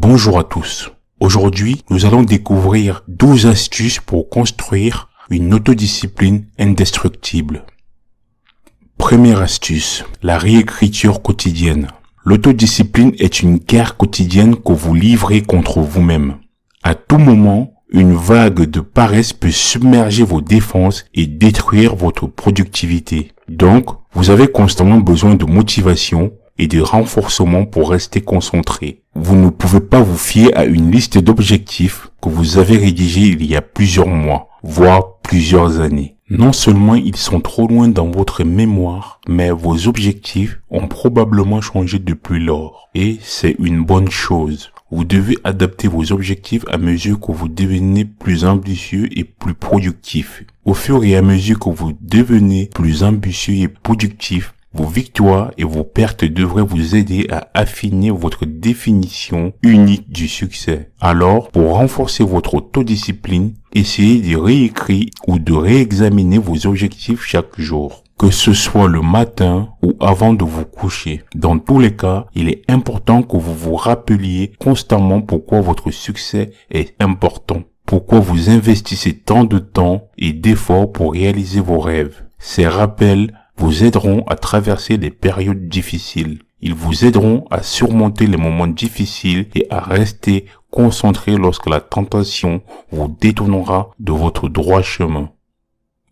Bonjour à tous. Aujourd'hui, nous allons découvrir 12 astuces pour construire une autodiscipline indestructible. Première astuce, la réécriture quotidienne. L'autodiscipline est une guerre quotidienne que vous livrez contre vous-même. À tout moment, une vague de paresse peut submerger vos défenses et détruire votre productivité. Donc, vous avez constamment besoin de motivation et de renforcement pour rester concentré. Vous ne pouvez pas vous fier à une liste d'objectifs que vous avez rédigée il y a plusieurs mois, voire plusieurs années. Non seulement ils sont trop loin dans votre mémoire, mais vos objectifs ont probablement changé depuis lors. Et c'est une bonne chose. Vous devez adapter vos objectifs à mesure que vous devenez plus ambitieux et plus productif. Au fur et à mesure que vous devenez plus ambitieux et productif, vos victoires et vos pertes devraient vous aider à affiner votre définition unique du succès. Alors, pour renforcer votre autodiscipline, essayez de réécrire ou de réexaminer vos objectifs chaque jour, que ce soit le matin ou avant de vous coucher. Dans tous les cas, il est important que vous vous rappeliez constamment pourquoi votre succès est important, pourquoi vous investissez tant de temps et d'efforts pour réaliser vos rêves. Ces rappels vous aideront à traverser les périodes difficiles. Ils vous aideront à surmonter les moments difficiles et à rester concentré lorsque la tentation vous détournera de votre droit chemin.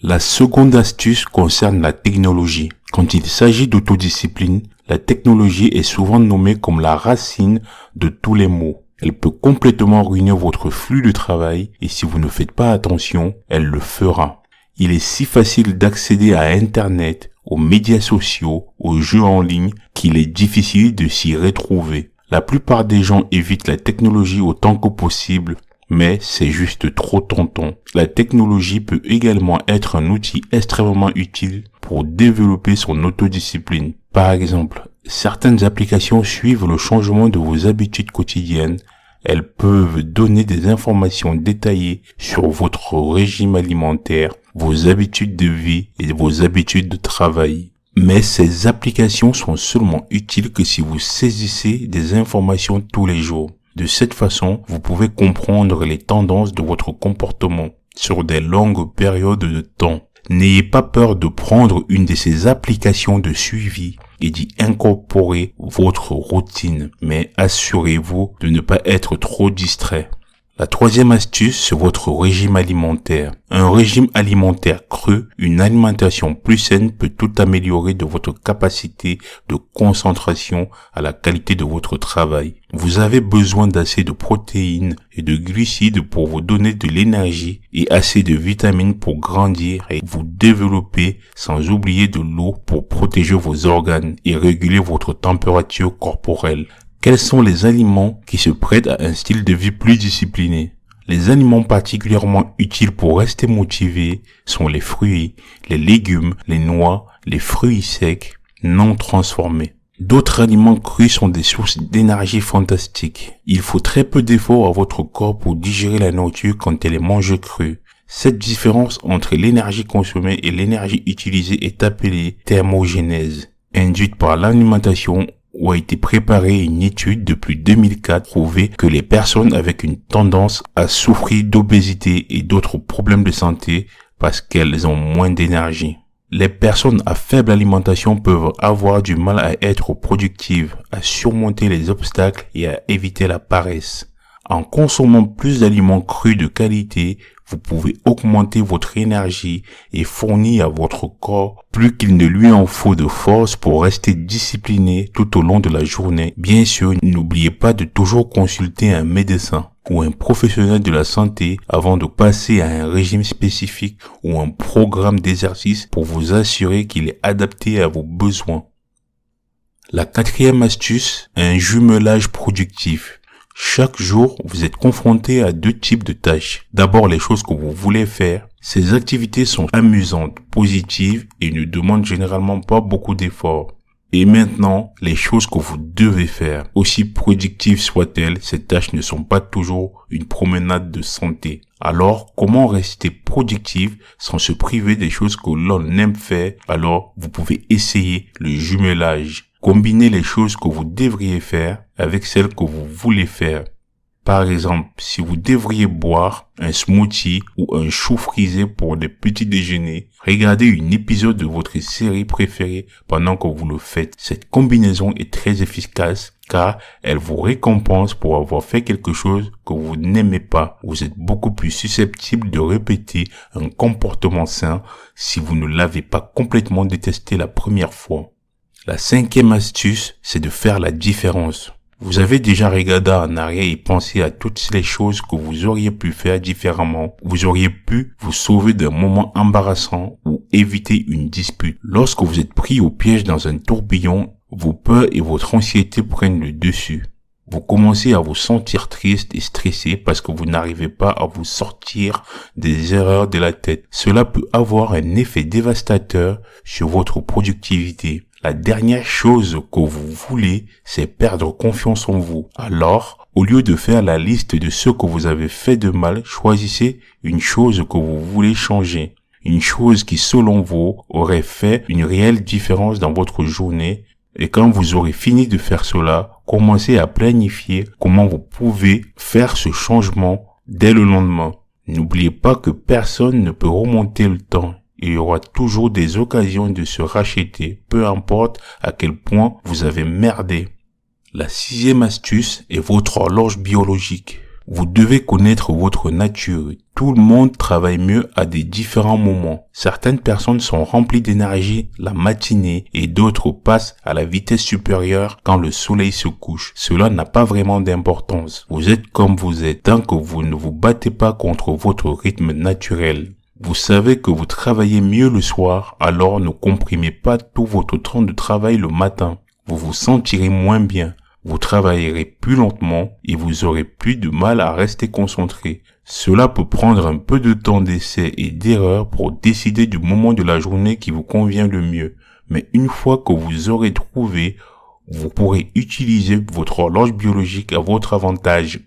La seconde astuce concerne la technologie. Quand il s'agit d'autodiscipline, la technologie est souvent nommée comme la racine de tous les maux. Elle peut complètement ruiner votre flux de travail et si vous ne faites pas attention, elle le fera. Il est si facile d'accéder à Internet, aux médias sociaux, aux jeux en ligne, qu'il est difficile de s'y retrouver. La plupart des gens évitent la technologie autant que possible, mais c'est juste trop tentant. La technologie peut également être un outil extrêmement utile pour développer son autodiscipline. Par exemple, certaines applications suivent le changement de vos habitudes quotidiennes. Elles peuvent donner des informations détaillées sur votre régime alimentaire, vos habitudes de vie et vos habitudes de travail. Mais ces applications sont seulement utiles que si vous saisissez des informations tous les jours. De cette façon, vous pouvez comprendre les tendances de votre comportement sur des longues périodes de temps. N'ayez pas peur de prendre une de ces applications de suivi et d'y incorporer votre routine, mais assurez-vous de ne pas être trop distrait. La troisième astuce, c'est votre régime alimentaire. Un régime alimentaire creux, une alimentation plus saine peut tout améliorer de votre capacité de concentration à la qualité de votre travail. Vous avez besoin d'assez de protéines et de glucides pour vous donner de l'énergie et assez de vitamines pour grandir et vous développer, sans oublier de l'eau pour protéger vos organes et réguler votre température corporelle. Quels sont les aliments qui se prêtent à un style de vie plus discipliné? Les aliments particulièrement utiles pour rester motivé sont les fruits, les légumes, les noix, les fruits secs, non transformés. D'autres aliments crus sont des sources d'énergie fantastiques. Il faut très peu d'efforts à votre corps pour digérer la nourriture quand elle est mangée crue. Cette différence entre l'énergie consommée et l'énergie utilisée est appelée thermogénèse, induite par l'alimentation où a été préparée une étude depuis 2004 prouvait que les personnes avec une tendance à souffrir d'obésité et d'autres problèmes de santé parce qu'elles ont moins d'énergie. Les personnes à faible alimentation peuvent avoir du mal à être productives, à surmonter les obstacles et à éviter la paresse. En consommant plus d'aliments crus de qualité, vous pouvez augmenter votre énergie et fournir à votre corps plus qu'il ne lui en faut de force pour rester discipliné tout au long de la journée. Bien sûr, n'oubliez pas de toujours consulter un médecin ou un professionnel de la santé avant de passer à un régime spécifique ou un programme d'exercice pour vous assurer qu'il est adapté à vos besoins. La quatrième astuce, un jumelage productif. Chaque jour, vous êtes confronté à deux types de tâches. D'abord, les choses que vous voulez faire. Ces activités sont amusantes, positives et ne demandent généralement pas beaucoup d'efforts. Et maintenant, les choses que vous devez faire. Aussi productives soient-elles, ces tâches ne sont pas toujours une promenade de santé. Alors, comment rester productif sans se priver des choses que l'on aime faire? Alors, vous pouvez essayer le jumelage. Combinez les choses que vous devriez faire avec celles que vous voulez faire. Par exemple, si vous devriez boire un smoothie ou un chou frisé pour des petits déjeuners, regardez un épisode de votre série préférée pendant que vous le faites. Cette combinaison est très efficace car elle vous récompense pour avoir fait quelque chose que vous n'aimez pas. Vous êtes beaucoup plus susceptible de répéter un comportement sain si vous ne l'avez pas complètement détesté la première fois. La 5e astuce, c'est de faire la différence. Vous avez déjà regardé en arrière et pensé à toutes les choses que vous auriez pu faire différemment. Vous auriez pu vous sauver d'un moment embarrassant ou éviter une dispute. Lorsque vous êtes pris au piège dans un tourbillon, vos peurs et votre anxiété prennent le dessus. Vous commencez à vous sentir triste et stressé parce que vous n'arrivez pas à vous sortir des erreurs de la tête. Cela peut avoir un effet dévastateur sur votre productivité. La dernière chose que vous voulez, c'est perdre confiance en vous. Alors, au lieu de faire la liste de ce que vous avez fait de mal, choisissez une chose que vous voulez changer. Une chose qui, selon vous, aurait fait une réelle différence dans votre journée. Et quand vous aurez fini de faire cela, commencez à planifier comment vous pouvez faire ce changement dès le lendemain. N'oubliez pas que personne ne peut remonter le temps. Il y aura toujours des occasions de se racheter, peu importe à quel point vous avez merdé. La 6e astuce est votre horloge biologique. Vous devez connaître votre nature. Tout le monde travaille mieux à des différents moments. Certaines personnes sont remplies d'énergie la matinée et d'autres passent à la vitesse supérieure quand le soleil se couche. Cela n'a pas vraiment d'importance. Vous êtes comme vous êtes tant que vous ne vous battez pas contre votre rythme naturel. Vous savez que vous travaillez mieux le soir, alors ne comprimez pas tout votre temps de travail le matin. Vous vous sentirez moins bien, vous travaillerez plus lentement et vous aurez plus de mal à rester concentré. Cela peut prendre un peu de temps d'essai et d'erreur pour décider du moment de la journée qui vous convient le mieux. Mais une fois que vous aurez trouvé, vous pourrez utiliser votre horloge biologique à votre avantage.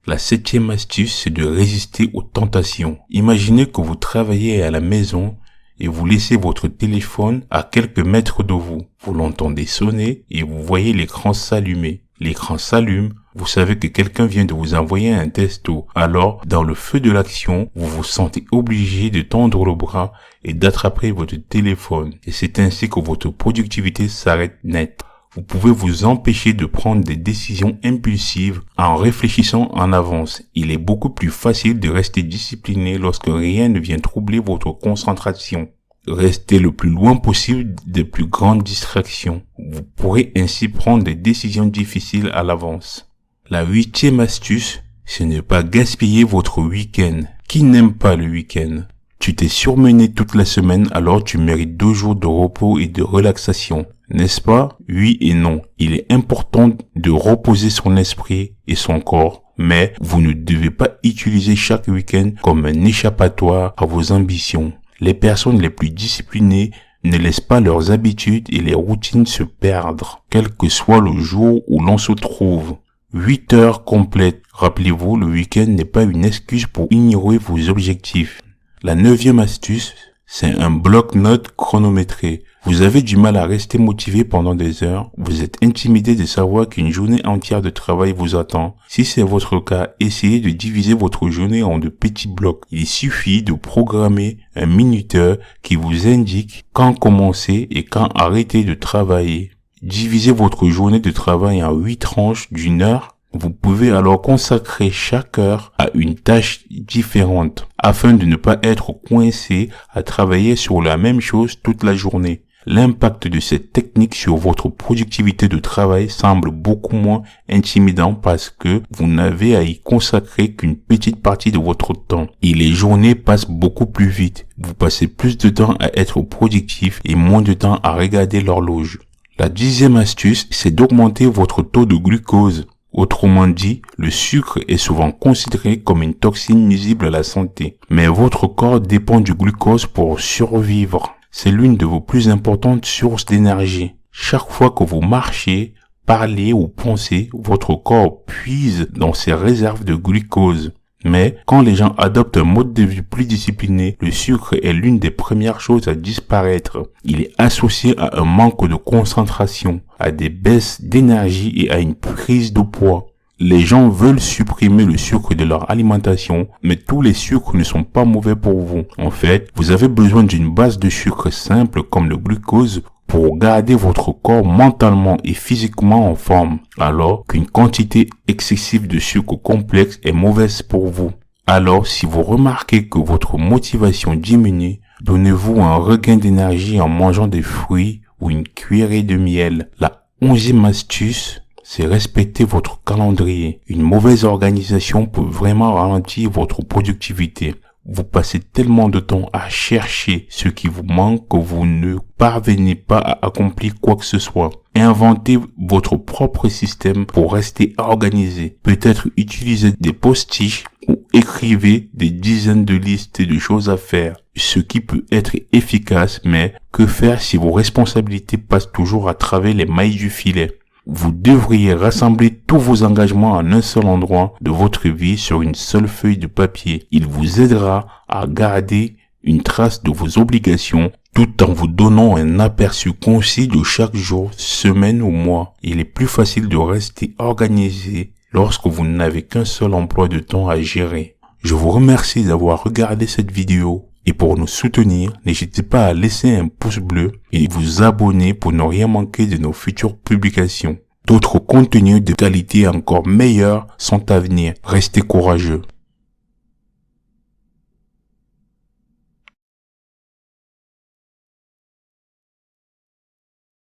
La 7e astuce, c'est de résister aux tentations. Imaginez que vous travaillez à la maison et vous laissez votre téléphone à quelques mètres de vous. Vous l'entendez sonner et vous voyez l'écran s'allumer. L'écran s'allume, vous savez que quelqu'un vient de vous envoyer un texto. Alors, dans le feu de l'action, vous vous sentez obligé de tendre le bras et d'attraper votre téléphone. Et c'est ainsi que votre productivité s'arrête net. Vous pouvez vous empêcher de prendre des décisions impulsives en réfléchissant en avance. Il est beaucoup plus facile de rester discipliné lorsque rien ne vient troubler votre concentration. Restez le plus loin possible des plus grandes distractions. Vous pourrez ainsi prendre des décisions difficiles à l'avance. La 8e astuce, c'est ne pas gaspiller votre week-end. Qui n'aime pas le week-end ? Tu t'es surmené toute la semaine, alors tu mérites 2 jours de repos et de relaxation. N'est-ce pas? Oui et non. Il est important de reposer son esprit et son corps, mais vous ne devez pas utiliser chaque week-end comme un échappatoire à vos ambitions. Les personnes les plus disciplinées ne laissent pas leurs habitudes et les routines se perdre, quel que soit le jour où l'on se trouve. 8 heures complètes. Rappelez-vous, le week-end n'est pas une excuse pour ignorer vos objectifs. La 9e astuce, c'est un bloc-notes chronométré. Vous avez du mal à rester motivé pendant des heures. Vous êtes intimidé de savoir qu'une journée entière de travail vous attend. Si c'est votre cas, essayez de diviser votre journée en de petits blocs. Il suffit de programmer un minuteur qui vous indique quand commencer et quand arrêter de travailler. Divisez votre journée de travail en 8 tranches d'1 heure. Vous pouvez alors consacrer chaque heure à une tâche différente afin de ne pas être coincé à travailler sur la même chose toute la journée. L'impact de cette technique sur votre productivité de travail semble beaucoup moins intimidant parce que vous n'avez à y consacrer qu'une petite partie de votre temps. Et les journées passent beaucoup plus vite. Vous passez plus de temps à être productif et moins de temps à regarder l'horloge. La 10e astuce, c'est d'augmenter votre taux de glucose. Autrement dit, le sucre est souvent considéré comme une toxine nuisible à la santé. Mais votre corps dépend du glucose pour survivre. C'est l'une de vos plus importantes sources d'énergie. Chaque fois que vous marchez, parlez ou pensez, votre corps puise dans ses réserves de glucose. Mais quand les gens adoptent un mode de vie plus discipliné, le sucre est l'une des premières choses à disparaître. Il est associé à un manque de concentration, à des baisses d'énergie et à une prise de poids. Les gens veulent supprimer le sucre de leur alimentation, mais tous les sucres ne sont pas mauvais pour vous. En fait, vous avez besoin d'une base de sucre simple comme le glucose pour garder votre corps mentalement et physiquement en forme, alors qu'une quantité excessive de sucre complexe est mauvaise pour vous. Alors, si vous remarquez que votre motivation diminue, donnez-vous un regain d'énergie en mangeant des fruits ou une cuillerée de miel. La 11e astuce, c'est respecter votre calendrier. Une mauvaise organisation peut vraiment ralentir votre productivité. Vous passez tellement de temps à chercher ce qui vous manque que vous ne parvenez pas à accomplir quoi que ce soit. Inventez votre propre système pour rester organisé. Peut-être utilisez des post-it ou écrivez des dizaines de listes de choses à faire, ce qui peut être efficace, mais que faire si vos responsabilités passent toujours à travers les mailles du filet? Vous devriez rassembler tous vos engagements en un seul endroit de votre vie sur une seule feuille de papier. Il vous aidera à garder une trace de vos obligations tout en vous donnant un aperçu concis de chaque jour, semaine ou mois. Il est plus facile de rester organisé lorsque vous n'avez qu'un seul emploi de temps à gérer. Je vous remercie d'avoir regardé cette vidéo. Et pour nous soutenir, n'hésitez pas à laisser un pouce bleu et vous abonner pour ne rien manquer de nos futures publications. D'autres contenus de qualité encore meilleurs sont à venir. Restez courageux.